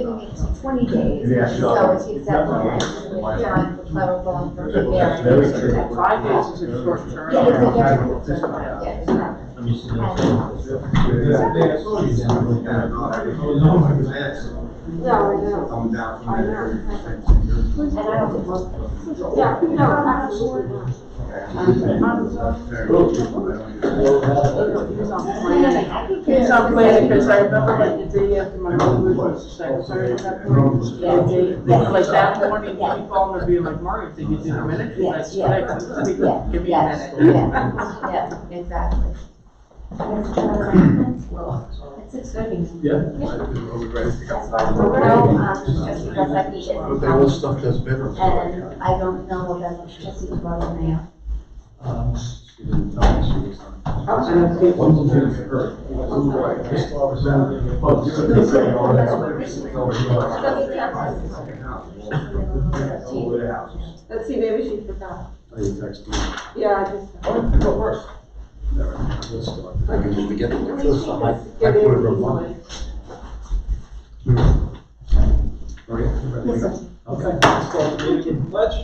giving it to 20 days, Yeah, so sure. it's exactly time for clerical and for preparing. Very true. 5 days is a short term. Yeah, it's a very good term, yeah, exactly. No, I know. Coming down from I there. know. And I don't think Yeah, no, absolutely not. It's on planning, because I remember like the day after my mother was the secretary of that board. Like that morning, people called me being like, Margaret, did you do the minutes? That's Yeah, correct. yeah, Give me a yes, minute. yeah, exactly. It's 6:30. Yeah. Trustee Gosecki is But they will stuff that's better. and I don't know about Trustee Bartolomeo. She didn't tell me she was on. One thing for her. Let's see, maybe she forgot. Oh, you texted me. Yeah, I just. Oh, go first. Never mind, let's start. I can just begin. I put it real long. Yes, Okay, let's call the meeting in pledge.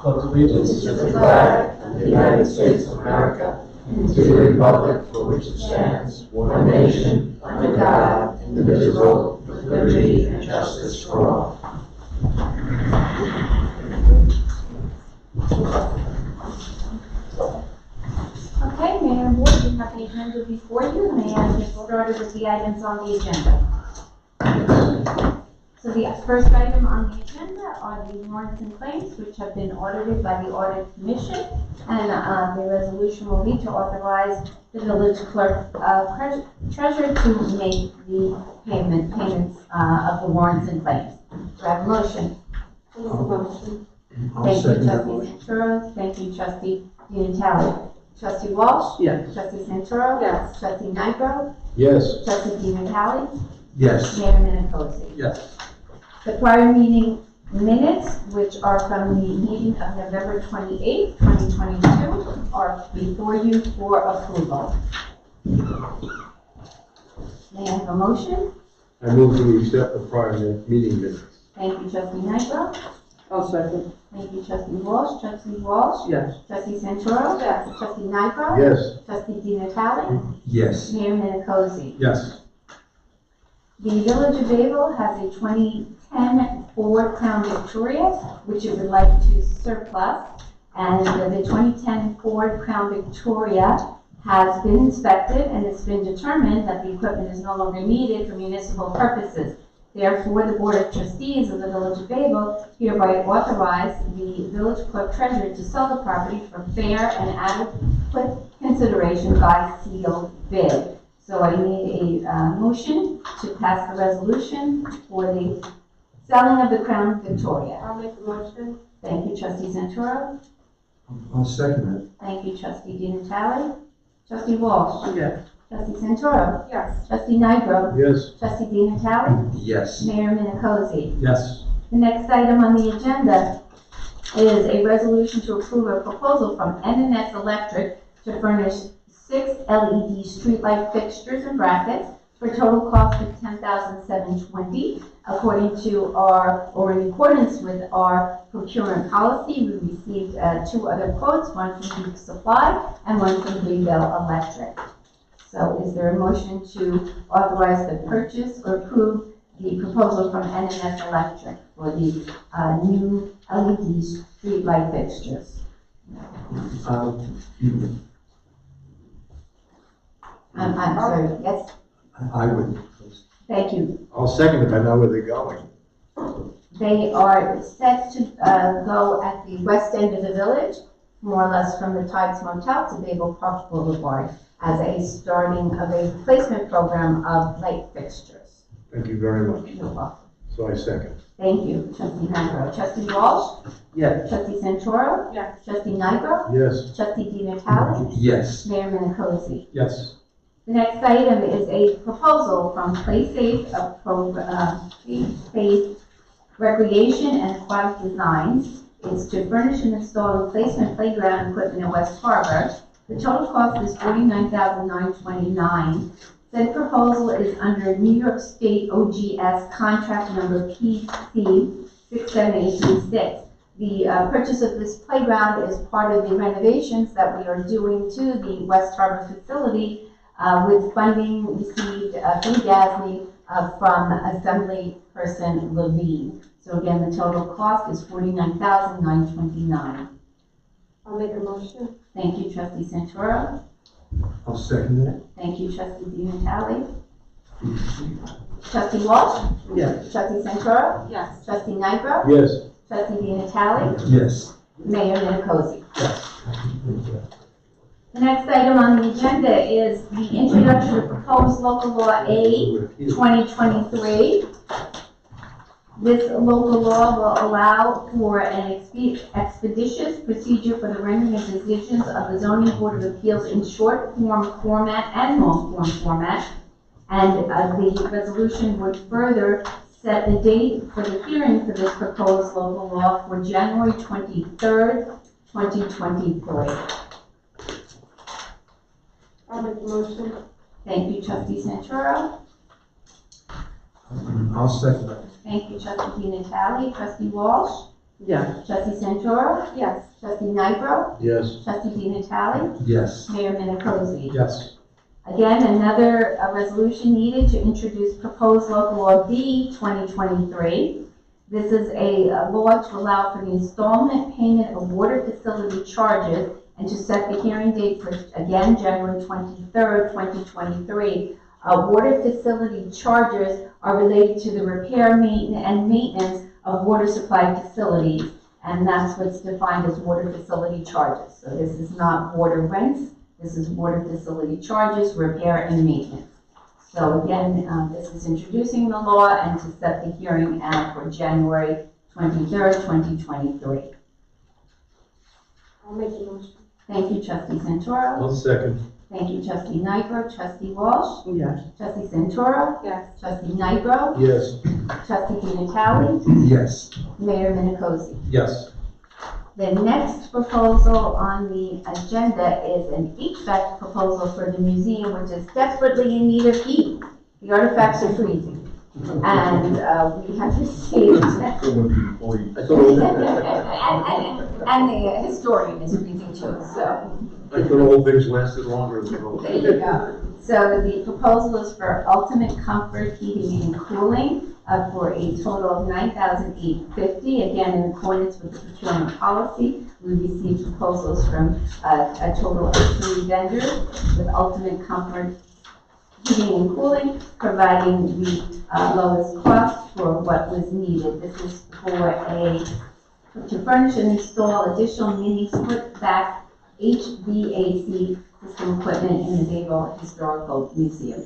Pledge allegiance to the flag of the United States of America, and to the republic for which it stands, one nation, under God, indivisible, with liberty and justice for all. Okay, Mayor and Board, you have the agenda before you. May I get started with the items on the agenda? So the first item on the agenda are the warrants and claims, which have been audited by the Audit Commission. And the resolution will be to authorize the village clerk, treasurer to make the payments of the warrants and claims. Do I have a motion? Motion. Thank you, Trustee Santoro. Thank you, Trustee Unitali. Trustee Walsh? Yes. Trustee Santoro? Yes. Trustee Nigro? Yes. Trustee Unitali? Yes. Mayor Minnikosi? Yes. The prior meeting minutes, which are from the meeting of November 28th, 2022, are before you for approval. May I have a motion? I move to accept the prior meeting minutes. Thank you, Trustee Nigro. I'll second. Thank you, Trustee Walsh. Trustee Walsh? Yes. Trustee Santoro? Yes. Trustee Nigro? Yes. Trustee Di Natale? Yes. Mayor Minnikosi? Yes. The Village of Bayville has a 2010 Ford Crown Victoria, which it would like to surplus. And the 2010 Ford Crown Victoria has been inspected, and it's been determined that the equipment is no longer needed for municipal purposes. Therefore, the Board of Trustees of the Village of Bayville hereby authorize the village clerk treasurer to sell the property for fair and adequate consideration by sealed bid. So I need a motion to pass the resolution for the selling of the Crown Victoria. I'll make the motion. Thank you, Trustee Santoro. I'll second Thank you, Trustee Di Natale. Trustee Walsh. Yes. Trustee Santoro. Yes. Trustee Nigro. that. Yes. Trustee Di Natale. Yes. Mayor Minnikosi. Yes. The next item on the agenda is a resolution to approve a proposal from N&S Electric to furnish 6 LED streetlight fixtures and brackets for a total cost of $10,720. According to in accordance with our procurement policy, we received 2 other quotes, one from Duke Supply and one from Bayville Electric. So is there a motion to authorize the purchase or approve the proposal from N&S Electric for the new LED streetlight fixtures? I'm sorry, yes, I would. thank you. I'll second if I know where they're going. They are set to go at the west end of the village, more or less from the Tides Motel to Bayville Park Boulevard, as a starting of a replacement program of light fixtures. Thank you very much. You're welcome. So I second. Thank you, Trustee Nigro. Trustee Walsh? Yes. Trustee Santoro? Yes. Trustee Nigro? Yes. Trustee Di Natale? Yes. Mayor Minnikosi? Yes. The next item is a proposal from PlaySafe, Faith Recreation and Aquatic Designs. It's to furnish and install replacement playground equipment in West Harbor. The total cost is $49,929. Said proposal is under New York State OGS contract number PC 67826. The purchase of this playground is part of the renovations that we are doing to the West Harbor facility with funding received through GASME from Assembly Person Levine. So again, the total cost is $49,929. I'll make a motion. Thank you, Trustee Santoro. I'll second that. Thank you, Trustee Di Natale. Trustee Walsh? Yes. Trustee Santoro? Yes. Trustee Nigro? Yes. Trustee Di Natale? Yes. Mayor Minicozzi? The next item on the agenda is the introduction of proposed local law A 2023. This local law will allow for an expeditious procedure for the rendering of decisions of the Zoning Board of Appeals in short form format and long form format. And the resolution would further set the date for the hearing for this proposed local law for January 23rd, 2023. I'll make the motion. Thank you, Trustee Santoro. I'll second that. Thank you, Trustee Di Natale. Trustee Walsh? Yes. Trustee Santoro? Yes. Trustee Nigro? Yes. Trustee Di Natale? Yes. Mayor Minicozzi? Yes. Again, another resolution needed to introduce proposed local law B 2023. This is a law to allow for the installment payment of water facility charges and to set the hearing date for, again, January 23rd, 2023. Water facility charges are related to the repair and maintenance of water supply facilities, and that's what's defined as water facility charges. So this is not water rents, this is water facility charges, repair and maintenance. So again, this is introducing the law and to set the hearing for January 23rd, 2023. I'll make the motion. Thank you, Trustee Santoro. I'll second. Thank you, Trustee Nigro. Trustee Walsh? Yes. Trustee Santoro? Yes. Trustee Nigro? Yes. Trustee Di Natale? Yes. Mayor Minicozzi? Yes. The next proposal on the agenda is an HVAC proposal for the museum, which is desperately in need of heat. The artifacts are freezing. And we have received, and the historian is freezing too, so. I thought old things lasted longer than those. There you go. So the proposal is for ultimate comfort heating and cooling for a total of $9,850. Again, in accordance with the procurement policy, we received proposals from a total of 3 vendors with ultimate comfort heating and cooling, providing the lowest cost for what was needed. This is to furnish and install additional mini split back HVAC system equipment in the Bayville Historical Museum.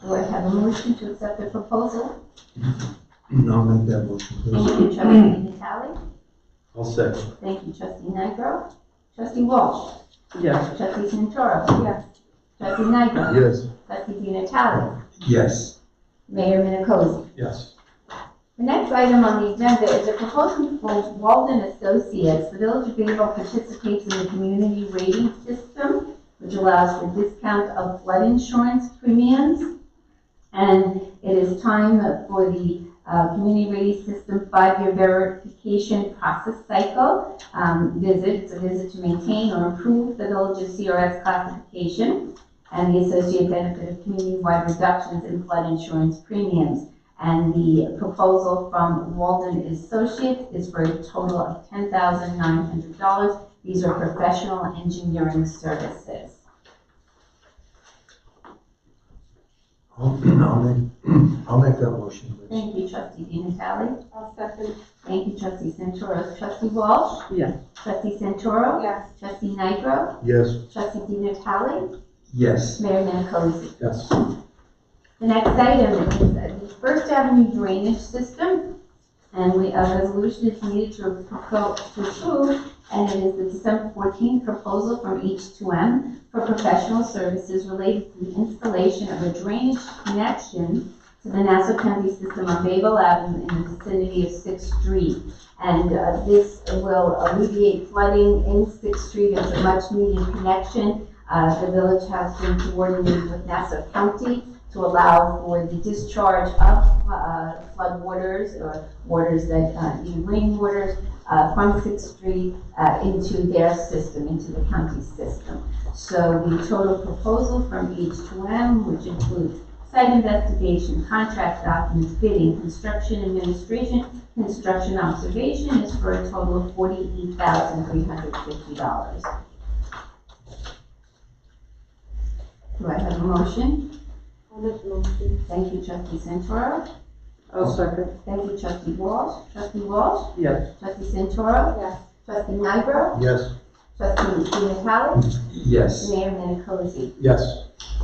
Do I have a motion to accept the proposal? I'll make that motion. Thank you, Trustee Natale. I'll second. Thank you, Trustee Nigro. Trustee Walsh. Yes. Trustee Santoro. Yes. Trustee Nigro. Yes. Trustee Di Natale. Yes. Mayor Minicozzi. Yes. The next item on the agenda is a proposal for Walden Associates. The Village of Bayville participates in the community rating system, which allows for discount of flood insurance premiums. And it is time for the community rating system 5-year verification process cycle visit. It's a visit to maintain or improve the village's CRS classification and the associated benefit of community-wide reductions in flood insurance premiums. And the proposal from Walden Associates is for a total of $10,900. These are professional engineering services. I'll make that motion. Please. Thank you, Trustee Di Natale. I'll second. Thank you, Trustee Santoro. Trustee Walsh? Yes. Trustee Santoro? Yes. Trustee Nigro? Yes. Trustee Di Natale? Yes. Mayor Minicozzi? Yes. The next item is the First Avenue drainage system, and a resolution is needed to approve, and it is the December 14th proposal from H2M for professional services related to the installation of a drainage connection to the Nassau County system on Bayville Avenue in the vicinity of 6th Street. And this will alleviate flooding in 6th Street. It's a much needed connection. The village has been coordinating with Nassau County to allow for the discharge of flood waters or waters that, rain waters, from 6th Street into their system, into the county system. So the total proposal from H2M, which includes site investigation, contract documents, bidding, construction administration, construction observation, is for a total of $48,350. Do I have a motion? I'll make the motion. Thank you, Trustee Santoro. I'll second. Thank you, Trustee Walsh. Trustee Walsh? Yes. Trustee Santoro? Yes. Trustee Nigro? Yes. Trustee Natale? Yes. Mayor Minicozzi. Yes.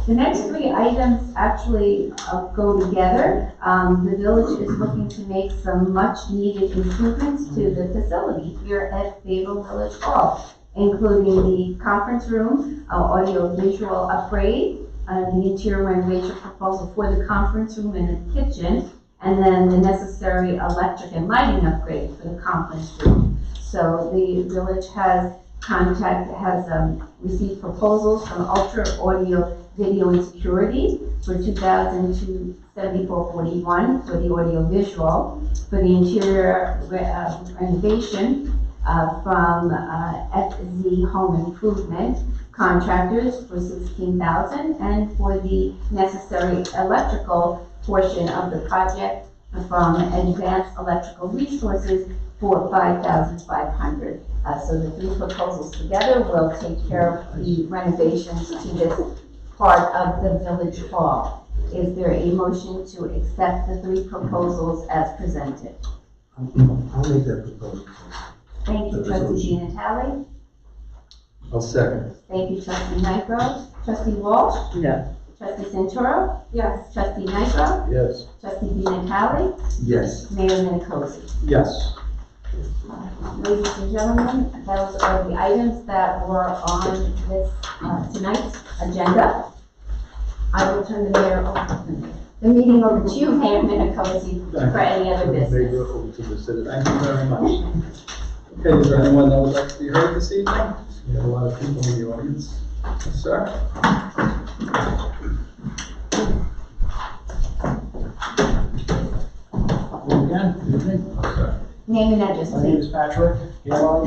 The next three items actually go together. The village is looking to make some much-needed improvements to the facility here at Bayville Village Hall, including the conference room, audio-visual upgrade, the interior renovation proposal for the conference room and the kitchen, and then the necessary electric and lighting upgrade for the conference room. So the village has received proposals from Ultra Audio Video and Security for $2,274.41 for the audio visual, for the interior renovation from FZ Home Improvement Contractors for $16,000, and for the necessary electrical portion of the project from Advanced Electrical Resources for $5,500. So the three proposals together will take care of the renovations to this part of the village hall. Is there a motion to accept the three proposals as presented? I'll make that proposal. Thank you, Trustee Natale. I'll second. Thank you, Trustee Nigro. Trustee Walsh? Yes. Trustee Santoro? Yes. Trustee Nigro? Yes. Trustee Natale? Yes. Mayor Minicozzi. Yes. Ladies and gentlemen, those are the items that were on this tonight's agenda. I will turn the meeting over to you, Mayor Minicozzi, for any other business. Over to the citizen. Thank you very much. Okay, is there anyone that would like to be heard this evening? We have a lot of people in the audience. Yes, sir. Again, good evening. Name and address, My name please. is Patrick Gaylord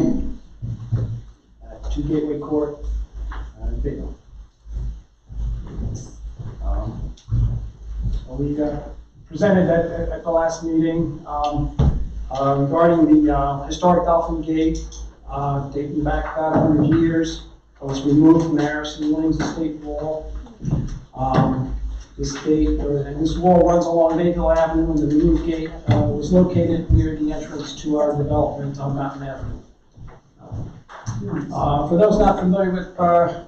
at 2 Gateway Court, Bayville. We presented at the last meeting regarding the historic Dolphin Gate dating back about 100 years. It was removed from the Harrison Williams Estate Wall. This gate, and this wall runs along Bayville Avenue, and the removed gate was located near the entrance to our development on Mountain Avenue. For those not familiar with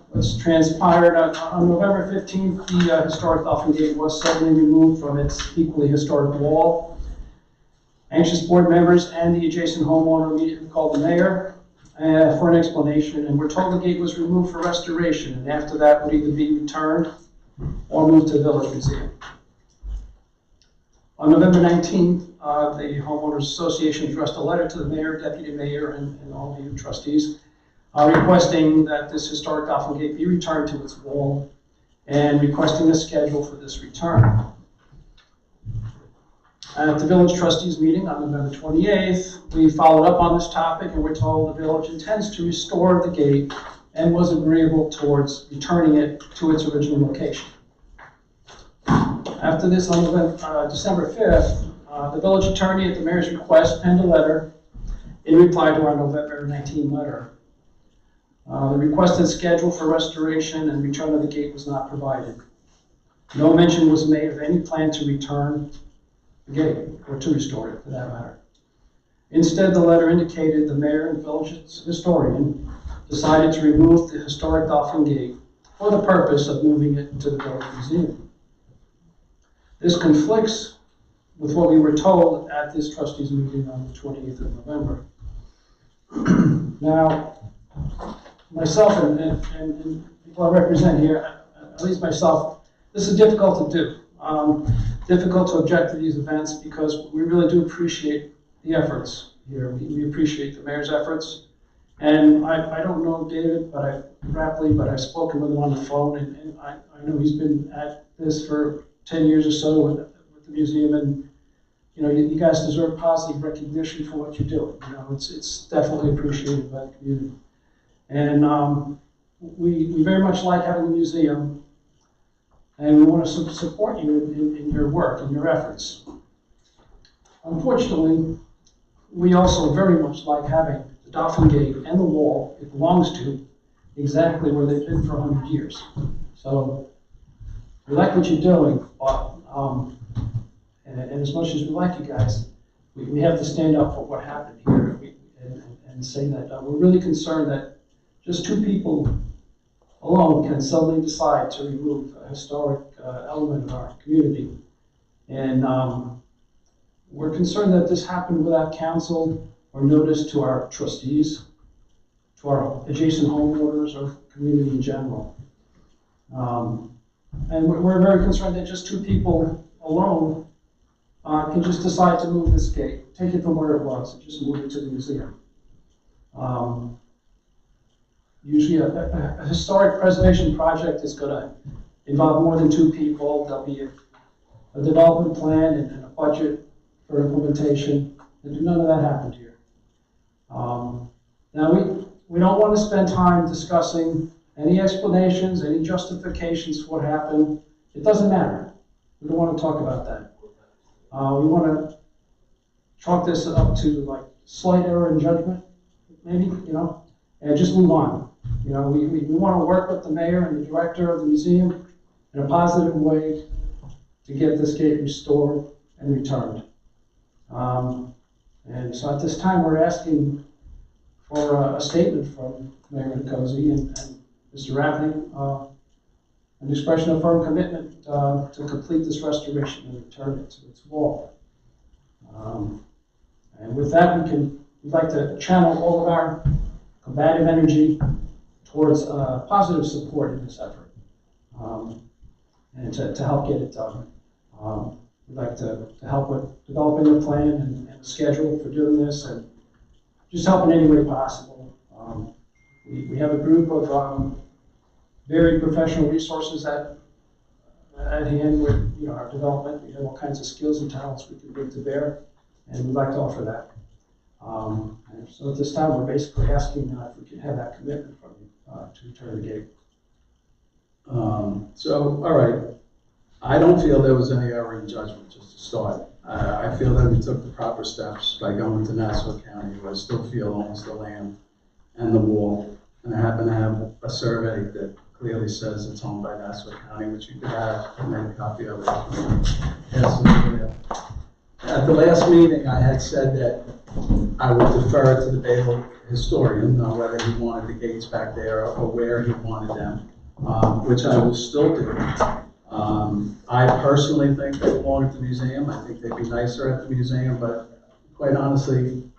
what's transpired, on November 15th, the historic Dolphin Gate was suddenly removed from its equally historic wall. Anxious board members and the adjacent homeowner immediately called the mayor for an explanation, and we're told the gate was removed for restoration, and after that would either be returned or moved to the Village Museum. On November 19th, the Homeowners Association addressed a letter to the mayor, deputy mayor, and all of you trustees, requesting that this historic Dolphin Gate be returned to its wall and requesting a schedule for this return. At the village trustees meeting on November 28th, we followed up on this topic, and we're told the village intends to restore the gate and was agreeable towards returning it to its original location. After this, on December 5th, the village attorney, at the mayor's request, penned a letter in reply to our November 19 letter. The requested schedule for restoration and return of the gate was not provided. No mention was made of any plan to return the gate, or to restore it, for that matter. Instead, the letter indicated the mayor and village historian decided to remove the historic Dolphin Gate for the purpose of moving it to the Village Museum. This conflicts with what we were told at this trustees meeting on the 28th of November. Now, myself and people I represent here, at least myself, this is difficult to do. Difficult to object to these events because we really do appreciate the efforts here. We appreciate the mayor's efforts And I don't know David, but I've spoken with him on the phone, and I know he's been at this for 10 years or so with the museum, and you guys deserve positive recognition for what you do. It's definitely appreciated by the community. And we very much like having a museum, and we want to support you in your work and your efforts. Unfortunately, we also very much like having the Dolphin Gate and the wall it belongs to exactly where they've been for 100 years. So we like what you're doing, but and as much as we like you guys, we have to stand up for what happened here and say that we're really concerned that just two people alone can suddenly decide to remove a historic element of our community. And we're concerned that this happened without counsel or notice to our trustees, to our adjacent homeowners, or community in general. And we're very concerned that just two people alone can just decide to move this gate, take it from where it was, and just move it to the museum. Usually a historic preservation project is going to involve more than two people. There'll be a development plan and a budget for implementation, and none of that happened here. Now we don't want to spend time discussing any explanations, any justifications for what happened. It doesn't matter. We don't want to talk about that. We want to chalk this up to like slight error in judgment, maybe, and just move on. We want to work with the mayor and the director of the museum in a positive way to get this gate restored and returned. And so at this time, we're asking for a statement from Mayor Nicosi and Mr. Ravney, an expression of firm commitment to complete this restoration and return it to its wall. And with that, we'd like to channel all of our combative energy towards positive support in this effort, and to help get it done. We'd like to help with developing a plan and a schedule for doing this, and just help in any way possible. We have a group of very professional resources at hand with our development. We have all kinds of skills and talents we can bring to bear, and we'd like to offer that. And so at this time, we're basically asking if we can have that commitment from you to return the gate. So, all right. I don't feel there was any error in judgment, just to start. I feel that we took the proper steps by going to Nassau County, who I still feel owns the land and the wall. And I happen to have a survey that clearly says it's owned by Nassau County, which you could have and make a copy of it. At the last meeting, I had said that I would defer to the Bayville historian on whether he wanted the gates back there or where he wanted them, which I will still do. I personally think they belong at the museum. I think they'd be nicer at the museum, but quite honestly,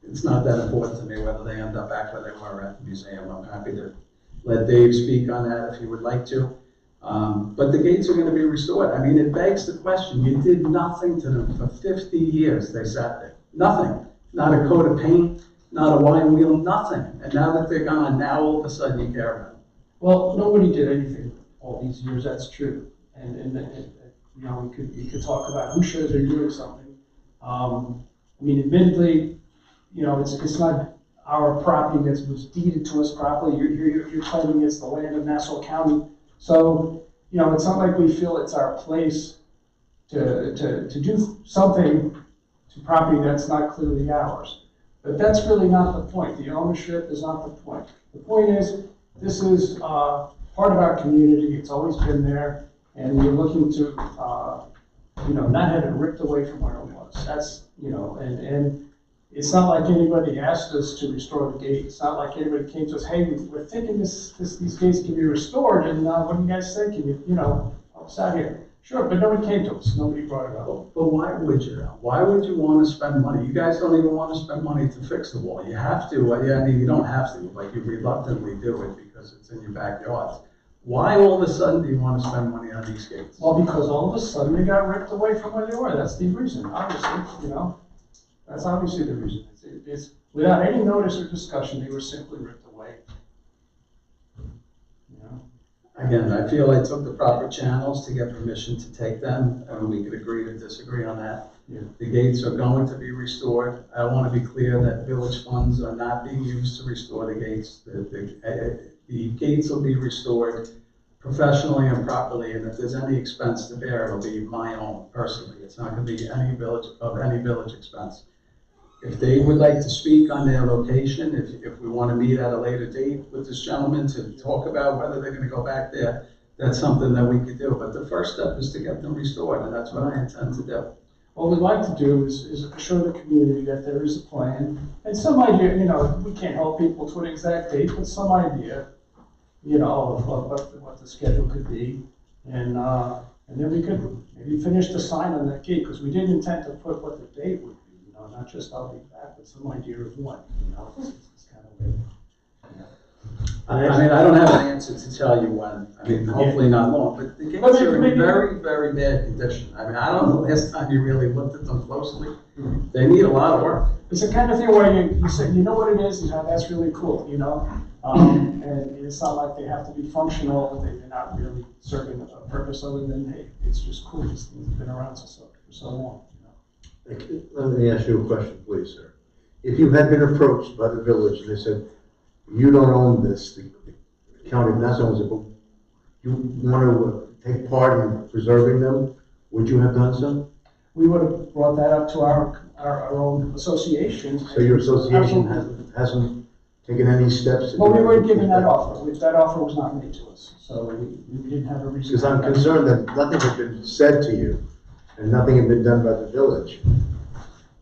it's not that important to me whether they end up back where they were at the museum. I'm happy to let Dave speak on that if he would like to. But the gates are going to be restored. I mean, it begs the question, you did nothing to them for 50 years they sat there. Nothing. Not a coat of paint, not a wine wheel, nothing. And now that they're gone, now all of a sudden you care about them. Well, nobody did anything all these years, that's true. And we could talk about who should have been doing something. I mean, admittedly, it's not our property that was deeded to us properly. You're claiming it's the land of Nassau County. So, it's not like we feel it's our place to do something to property that's not clearly ours. But that's really not the point. The ownership is not the point. The point is, this is part of our community. It's always been there. And we're looking to, not have it ripped away from where it was. That's, and it's not like anybody asked us to restore the gate. It's not like anybody came to us, hey, we're thinking these gates can be restored, and what do you guys think? Can you, help us out here? Sure, but nobody came to us. Nobody brought it up. But why would you? Why would you want to spend money? You guys don't even want to spend money to fix the wall. You have to. I mean, you don't have to. Like, you reluctantly do it because it's in your backyard. Why all of a sudden do you want to spend money on these gates? Well, because all of a sudden they got ripped away from where they were. That's the reason, obviously, That's obviously the reason. without any notice or discussion, they were simply ripped away. You know? Again, I feel I took the proper channels to get permission to take them, and we could agree to disagree on that. Yeah. The gates are going to be restored. I want to be clear that village funds are not being used to restore the gates. The gates will be restored professionally and properly, and if there's any expense to bear, it'll be my own personally. It's not going to be any village expense. If they would like to speak on their location, if we want to meet at a later date with this gentleman to talk about whether they're going to go back there, that's something that we could do. But the first step is to get them restored, and that's what I intend to do. What we'd like to do is assure the community that there is a plan and some idea, you know, we can't hold people to an exact date, but some idea, you know, of what the schedule could be. And then we could maybe finish the sign on that gate, because we did intend to put what the date would be, you know, not just I'll be back, but some idea of when, you know, it's kind of late. I mean, I don't have an answer to tell you when. I mean, hopefully not long, but the gates are in very, very bad condition. I mean, I don't know the last time you really looked at them closely. They need a lot of work. It's the kind of thing where you say, you know what it is, you know, that's really cool, you know? And it's not like they have to be functional, but they're not really serving a purpose other than, hey, it's just cool, this thing's been around for so long, you know? Let me ask you a question, please, sir. If you had been approached by the village and they said, you don't own this, the county of Nassau owns it, but you want to take part in preserving them, would you have done so? We would have brought that up to our own association. So your association Absolutely. hasn't taken any steps? Well, we weren't given that offer. That offer was not made to us, so we didn't have a reason. Because I'm concerned that nothing had been said to you and nothing had been done by the village.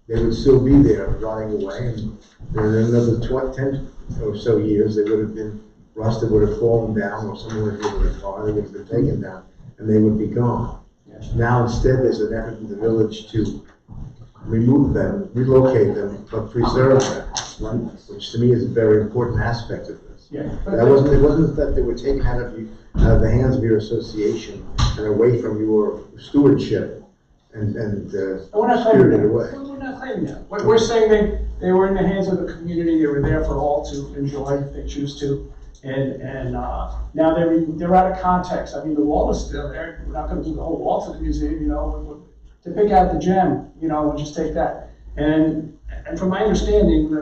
They would still be there rotting away, and in another 10 or so years, they would have been rusted, would have fallen down, or someone would have hit a car, they would have been taken down, and they would be gone. Yes. Now instead, there's an effort in the village to remove them, relocate them, but preserve them, which to me is a very important aspect of this. Yeah. It wasn't that they were taken out of the hands of your association and away from your stewardship and We're not claiming spirited that. away. We're not claiming that. We're saying they were in the hands of the community. They were there for all to enjoy if they choose to. And now they're out of context. I mean, the wall is still there. We're not going to do the whole wall to the museum, you know. To pick out the gem, you know, we'll just take that. And from my understanding,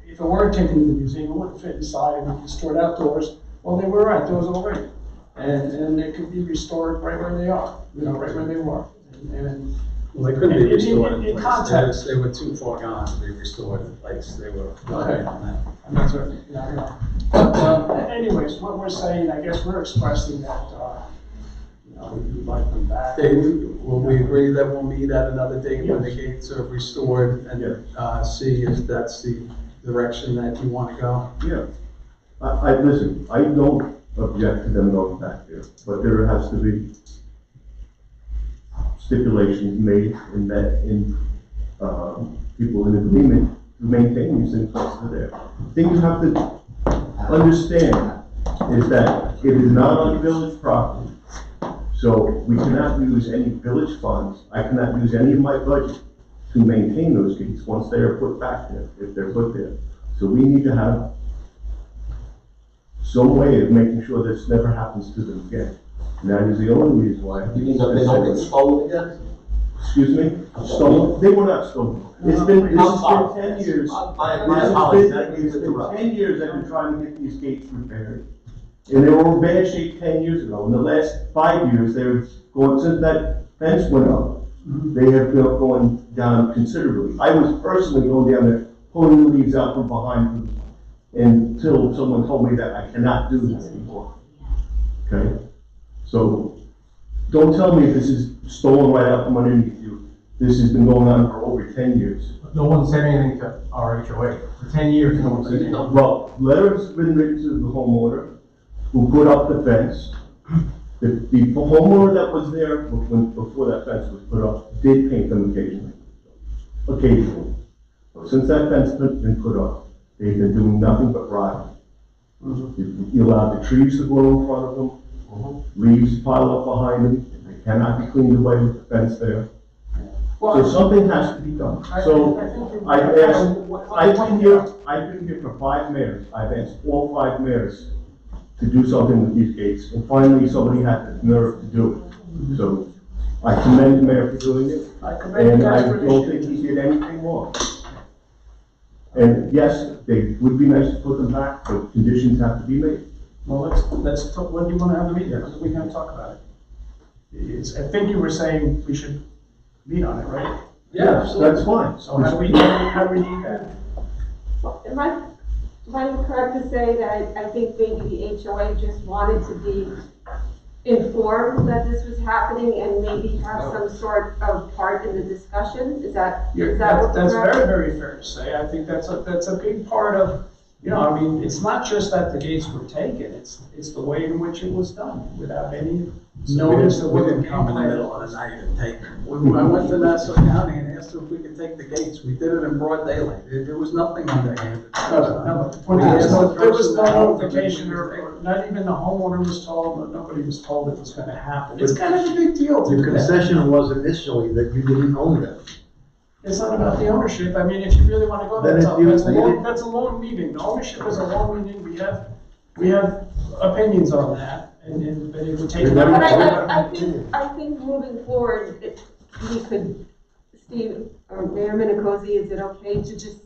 if it weren't taken to the museum, it wouldn't fit inside and we could store it outdoors. Well, they were outdoors already. And they could be restored right where they are, you know, right where they were. And Well, they couldn't be restored in in place. context. They were too far gone to be restored in place. They were okay on that. I'm not certain, you know. But anyways, what we're saying, I guess we're expressing that, you know, we'd like them back. Will we agree that we'll meet at another date when the gates are restored and see if that's the direction that you want to go? Yeah. Listen, I don't object to them going back there, but there has to be stipulations made in that, people in agreement to maintain these things once they're there. The thing you have to understand is that it is not on village property, so we cannot use any village funds. I cannot use any of my budget to maintain those gates once they are put back there, if they're put there. So we need to have some way of making sure this never happens to them again. And that is the only reason why. You mean that they don't get stolen again? Excuse me? Stolen? They were not stolen. It's been 10 years. My apologies, I didn't mean It's to been interrupt. 10 years I've been trying to get these gates repaired. And they were in bad shape 10 years ago. In the last 5 years, they're going, since that fence went up, they have been going down considerably. I was personally going down there, pulling the leaves out from behind them until someone told me that I cannot do this anymore. Okay? So, don't tell me this is stolen right out from underneath you. This has been going on for over 10 years. No one said anything to our HOA. For 10 years, no one said anything. Well, letters have been written to the homeowner who put up the fence. The homeowner that was there before that fence was put up did paint them occasionally. But since that fence has been put up, they've been doing nothing but rotting. You allowed the trees to grow in front of them, leaves pile up behind them, they cannot be cleaned away with the fence there. So something has to be done. So I've asked, I've been here for 5 mayors. I've asked all 5 mayors to do something with these gates, and finally somebody had the nerve to do it. So I commend the mayor for doing it, I commend you and guys I for don't initiating. think he did anything wrong. And yes, they would be nice to put them back, but conditions have to be made. Well, let's talk, when do you wanna have the meeting? When are we gonna talk about it? I think you were saying we should meet on it, right? Yeah, That's fine. So how do we do that? Am I correct to say that I think maybe the HOA just wanted to be informed that this was happening and maybe have some sort of part in the discussion? Is that what That's correct? very, very fair to say. I think that's a big part of, I mean, it's not just that the gates were taken, it's the way in which it was done, without any notice of We what didn't the come in the middle of the night and take it. I went to Nassau County and asked them if we could take the gates. We did it in broad daylight. There was nothing underhanded. No, but the point is, there was no notification, or not even the homeowner was told, or nobody was told it was gonna happen. It's kind of a big deal to The do that. concession was initially that you didn't own them. It's not about the ownership. I mean, if you really wanna go, Then that's if you- that's a long meeting. The ownership is a long meeting. We have opinions on that, but it would take. Remember- But I think moving forward, we could, Steve, or Mayor Minicozy, is it okay to just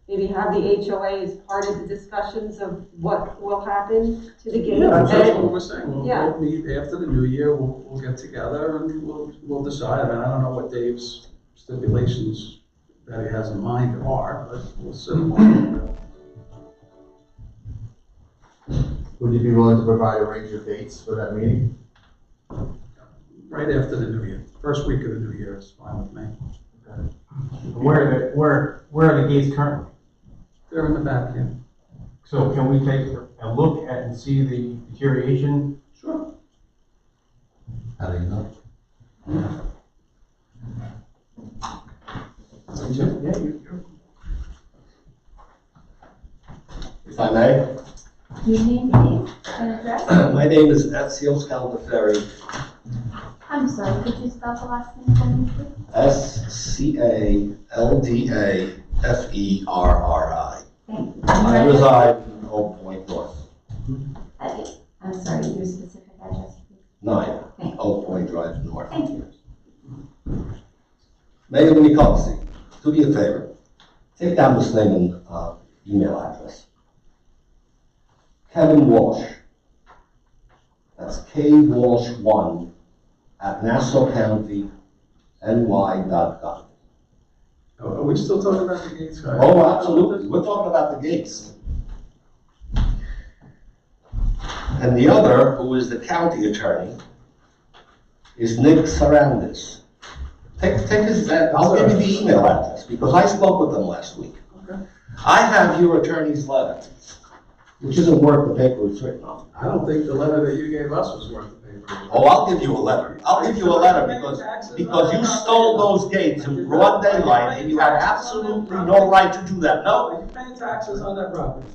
maybe have the HOA as part of the discussions of what will happen to the gate? Yeah, that's And- what we're saying. Yeah. We'll meet after the new year, we'll get together and we'll decide. I mean, I don't know what Dave's stipulations that he has in mind are, but we'll see. Would you be willing to provide a range of dates for that meeting? Right after the new year, first week of the new year is fine with me. Where are the gates currently? They're in the back here. So can we take a look at and see the deterioration? Sure. How do you know? Yeah, you're. If I may, Your name, please, and address? my name is Etziel Scaldaferri, I'm sorry, could you spell the last name for me, please? Scaldaferri. Thank you. I reside in Oak Point North, I'm sorry, your specific address, please. 9 Thank you. Oak Point Drive North. Thank you. Mayor Minicozy, do me a favor, take down this name and email address. Kevin Walsh, that's kwalsh1 at nassaucountyny.gov. Are we still talking about the gates, guys? Oh, absolutely, we're talking about the gates. And the other, who is the county attorney, is Nick Sarandis. Take his, I'll give you the email address, because I spoke with them last week. Okay. I have your attorney's letter, which isn't worth the paper it's written on. I don't think the letter that you gave us was worth the paper. Oh, I'll give you a letter. I'll give you a letter because you stole those gates in broad daylight and you had absolutely no right to do that. No, Are you paying taxes on that property?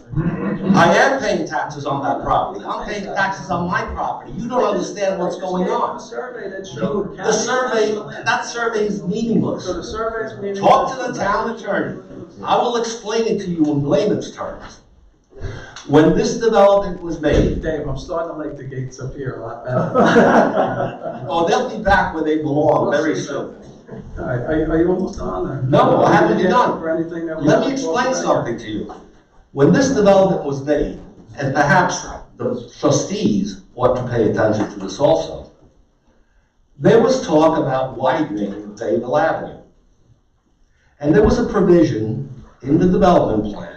I am paying taxes on that property. I'm paying taxes on my property. You don't understand what's going A on. survey that showed. The survey, that survey is meaningless. So the survey's meaningless. Talk to the town attorney. I will explain it to you in layman's terms. When this development was made, Dave, I'm starting to like the gates up here a lot better. oh, they'll be back where they belong very soon. All right, are you almost on there? No, I haven't been done. For anything that we Let me haven't talked explain about something to you. When this development was made, and perhaps the trustees ought to pay attention to this also, there was talk about widening Bayville Avenue. And there was a provision in the development plan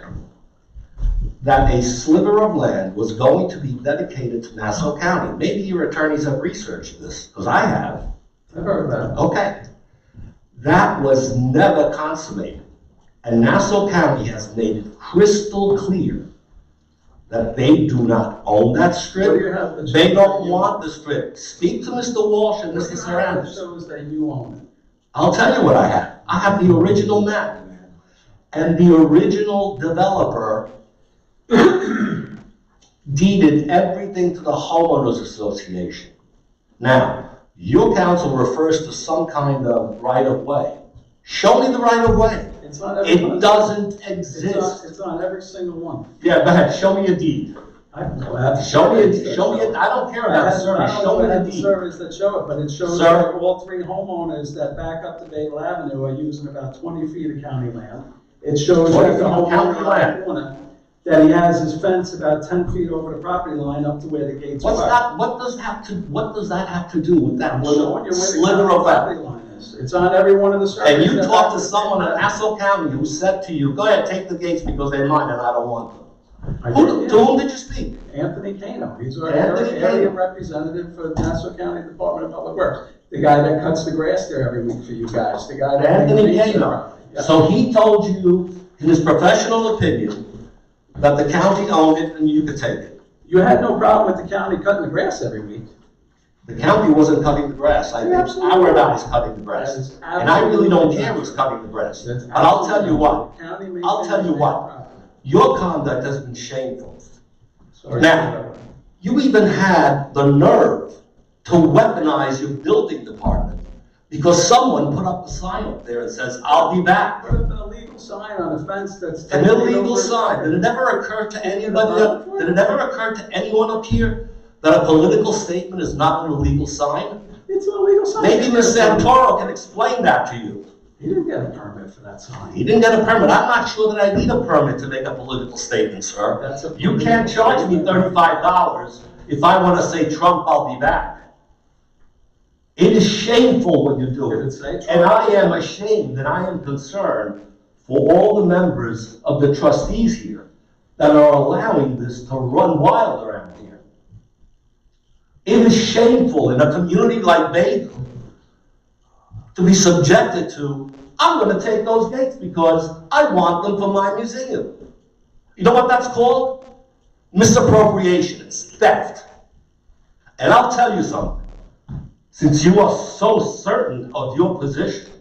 that a sliver of land was going to be dedicated to Nassau County. Maybe your attorneys have researched this, because I have. yet. I've heard that. Okay. That was never consummated. And Nassau County has made it crystal clear that they do not own that So you strip. have the. They don't want the strip. Speak to Mr. Walsh and Mr. That Sarandis. shows that you own it. I'll tell you what I have. I have the original map. And the original developer deeded everything to the homeowners association. Now, Your council refers to some kind of right-of-way. Show me the right-of-way. It's on every one. It doesn't exist. It's on every single one. Yeah, go ahead, show me a deed. I don't know. I have Show me surveys that a, I don't care about a survey, I don't show know me if the the deed. surveys that show it, but it shows Sir? that all three homeowners that back up to Bayville Avenue are using about 20 feet of county land. It shows 20 that the feet of county homeowner on land. the corner, that he has his fence about 10 feet over the property line up to where the gates are. What does that have to do with that I'm little showing you where the sliver county of property land? line is. It's on every one of the surveys. And you that talked back to up someone in Bayville Nassau County who said to you, go ahead, take the gates because they're mine and I don't want them. Avenue. To whom did you speak? Anthony Cano, he's our Anthony area Cano. representative for the Nassau County Department of Public Works. The guy that cuts the grass there every week for you guys, the guy that. Anthony maintains the Cano. property. Yeah. So he told you, in his professional opinion, that the county owned it and you could take it. You had no problem with the county cutting the grass every week. The county wasn't cutting the grass, I think Absolutely. our guy is cutting the That grass. is And I really don't absolutely care not. who's cutting the grass. That's But I'll tell you what, County I'll tell you maintains what. their property. your conduct has been shameful. Sorry. Now, you even had the nerve to weaponize your building department because someone put up a sign up there that says, I'll be back. Put up an illegal sign on a fence that's. An illegal sign. Did it ever occur to anybody, did it ever occur to anyone up here that a political statement is not an illegal sign? It's an illegal sign. Maybe Ms. Santoro can explain that to you. He didn't get a permit for that sign. He didn't get a permit. I'm not sure that I need a permit to make a political statement, sir. That's a You can't charge me $35 if I want to say Trump, I'll be back. It is shameful what you Did do. it say Trump? And I am ashamed and I am concerned for all the members of the trustees here that are allowing this to run wild around here. It is shameful in a community like Bayville to be subjected to, I'm going to take those gates because I want them for my museum. You know what that's called? Misappropriation. It's theft. And I'll tell you something. Since you are so certain of your position,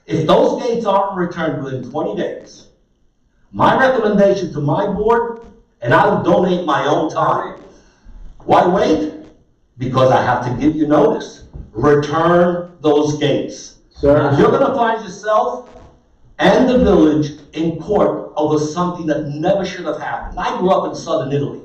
if those gates aren't returned within 20 days, my recommendation to my board, and I'll donate my own time. Why wait? Because I have to give you notice. Return those gates. Sir, You're gonna find yourself and the village in court over something that never should have happened. I grew up in southern Italy.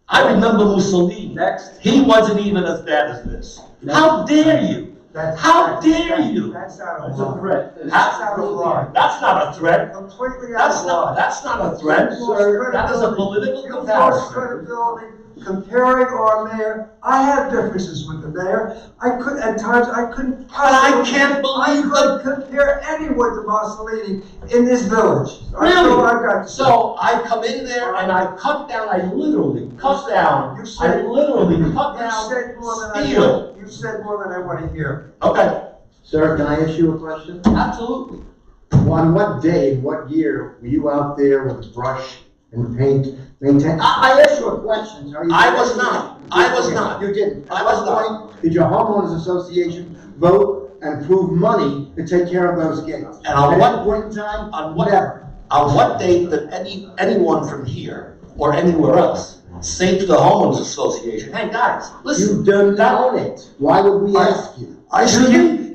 I remember Mussolini. Next. He wasn't even as bad as this. How dare you? How dare you? That's out of It's a line. threat. That's out of line. That's not a threat. Completely out That's of line. that's not a threat, sir. That is a political You lost comparison. credibility comparing our mayor. I have differences with the mayor. At times, I couldn't. But I can't believe I couldn't compare anyone to Mussolini in this village. That's Really? all I've got to say. So I come in there and I cut down, I literally cut down, You I said- literally cut You down said more than I steel. want. You said more than I want to hear. Okay, sir, can I ask you a question? absolutely. On what day, what year were you out there with brush and paint, maintain? I asked you a question, sir. You I didn't was answer not. it. I was not. You didn't. I was At what point did your homeowners association vote and approve money to take care of those gates? And on At what- that point in time? on what- Never. On what date did anyone from here or anywhere else say to the homeowners association, hey guys, You listen. don't own it. Why would we ask you?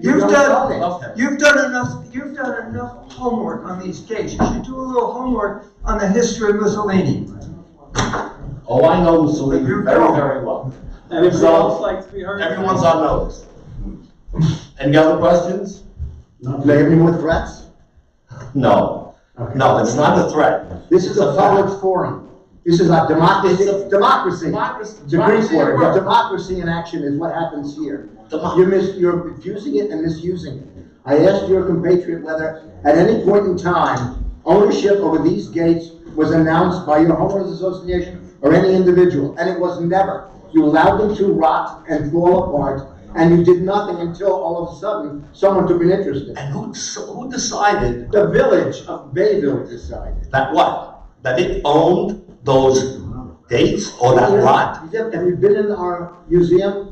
You've don't done, own it. Okay. you've done enough homework on these gates. You should do a little homework on the history of Mussolini. Oh, I know Mussolini You very, don't. very well. Anybody So, else like to be heard? Everyone's on notice. Any other questions? Do they have any more threats? No. Okay. No, it's not a threat. This is a public forum. This is a democracy. It's a- Democracy. Democracy. The Greek word, but Democracy. democracy in action is what happens here. Democracy. You're confusing it and misusing it. I asked your compatriot whether, at any point in time, ownership over these gates was announced by your homeowners association or any individual, and it was never. You allowed them to rot and fall apart, and you did nothing until all of a sudden, someone took an interest in it. And who decided The village of Bayville decided. that what? That it owned those gates or that lot? Have you been in our museum?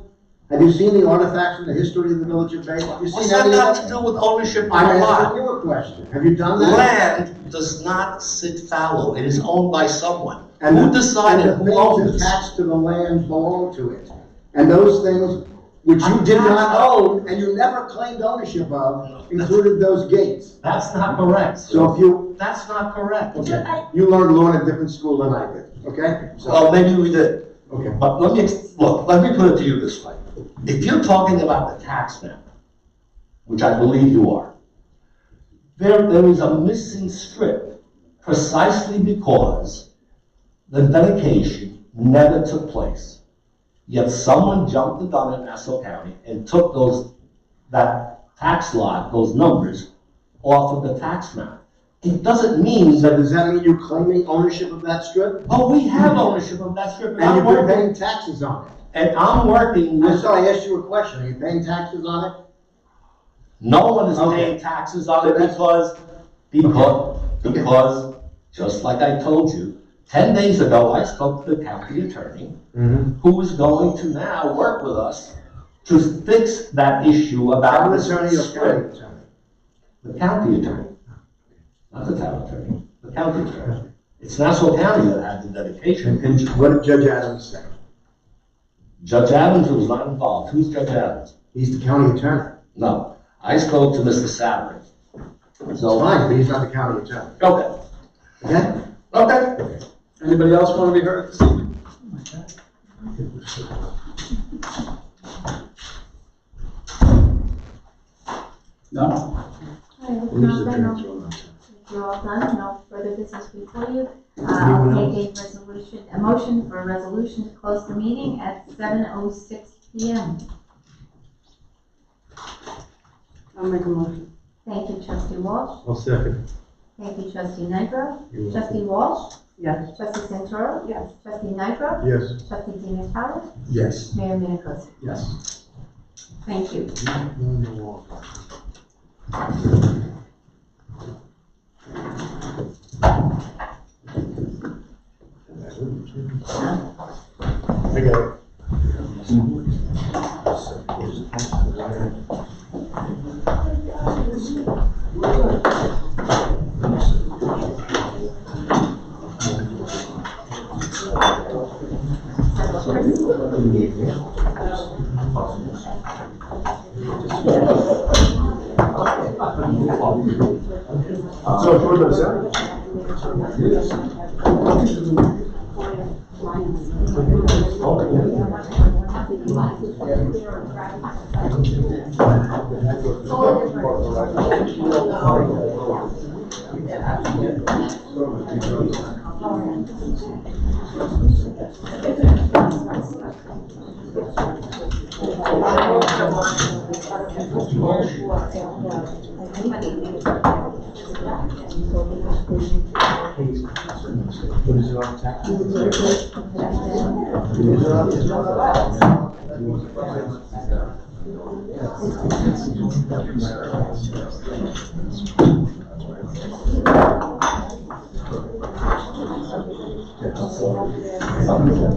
Have you seen the artifacts in the history of the village of Bayville? Have you What's seen that any got of to that? do with ownership of I'm the asking lot? you a question. Have you done that? Land does not sit fallow. It is owned by someone. And Who the- decided and who owns the things this? attached to the land belong to it. And those things which you did not own and you never claimed ownership of, included those gates. That's not correct. So if you, That's not correct. okay, you learned law in a different school than I did, okay? So, Well, maybe we did. okay. But let me put it to you this way. If you're talking about the tax map, which I believe you are, there is a missing strip precisely because the dedication never took place. Yet someone jumped the gun in Nassau County and took that tax lot, those numbers, off of the tax map. It doesn't mean So that, does that mean you're claiming ownership of that strip? oh, we have ownership of that strip. And you've been paying taxes on it? And I'm working I'm with, sorry, I asked you a question. Are you paying taxes on it? no one is Okay. paying taxes on it So because, just like I told you, 10 days ago, I spoke to the county attorney, who is going to now work with us to fix that issue about Town this attorney or strip. county attorney? The county attorney, not the town attorney, the county attorney. It's Nassau County that had the dedication. And what did Judge Adams say? Judge Adams was not involved. Who's Judge Adams? He's the county attorney. No, I spoke to Mr. Savary. It's So, fine, but he's not the county attorney. okay, Okay? okay. Anybody else want to be heard this evening? No? You're all done, no further business before you. I'll take a motion for a resolution to close the meeting at 7:06 PM. I'll make a motion. Thank you, trustee Walsh. I'll second. Thank you, trustee Nitro. You're welcome. Trustee Walsh. Yes. Trustee Santoro. Yes. Trustee Nitro. Yes. Trustee Dina Howard. Yes. Mayor Minicos. Yes. Thank you. I got it. So, for the Okay.